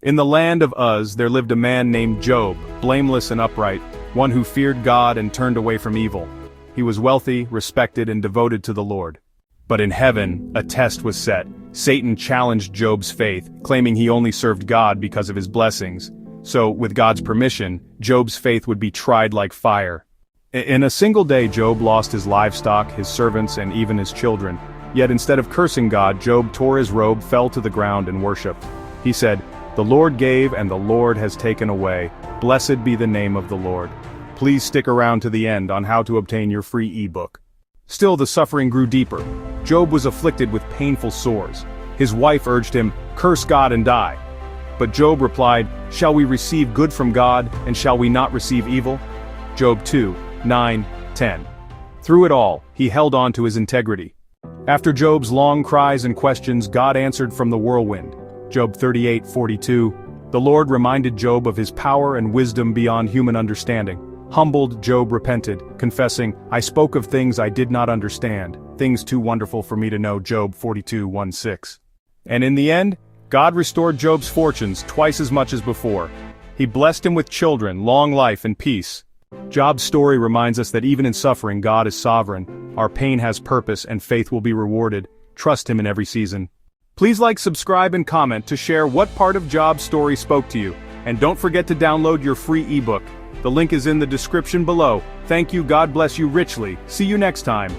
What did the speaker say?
In the land of Uz there lived a man named Job, blameless and upright, one who feared God and turned away from evil. He was wealthy, respected, and devoted to the Lord. But in heaven, a test was set. Satan challenged Job's faith, claiming he only served God because of his blessings. So, with God's permission, Job's faith would be tried like fire. In a single day, Job lost his livestock, his servants, and even his children. Yet instead of cursing God, Job tore his robe, fell to the ground, and worshipped. He said, "The Lord gave and the Lord has taken away. Blessed be the name of the Lord." Please stick around to the end on how to obtain your free ebook. Still, the suffering grew deeper. Job was afflicted with painful sores. His wife urged him, "Curse God and die." But Job replied, "Shall we receive good from God, and shall we not receive evil?" Job 2:9-10. Through it all, he held on to his integrity. After Job's long cries and questions, God answered from the whirlwind. Job 38:42. The Lord reminded Job of his power and wisdom beyond human understanding. Humbled, Job repented, confessing, "I spoke of things I did not understand, things too wonderful for me to know." Job 42:1-6. And in the end, God restored Job's fortunes twice as much as before. He blessed him with children, long life, and peace. Job's story reminds us that even in suffering, God is sovereign. Our pain has purpose, and faith will be rewarded. Trust Him in every season. Please like, subscribe, and comment to share what part of Job's story spoke to you. And don't forget to download your free ebook. The link is in the description below. Thank you. God bless you richly. See you next time.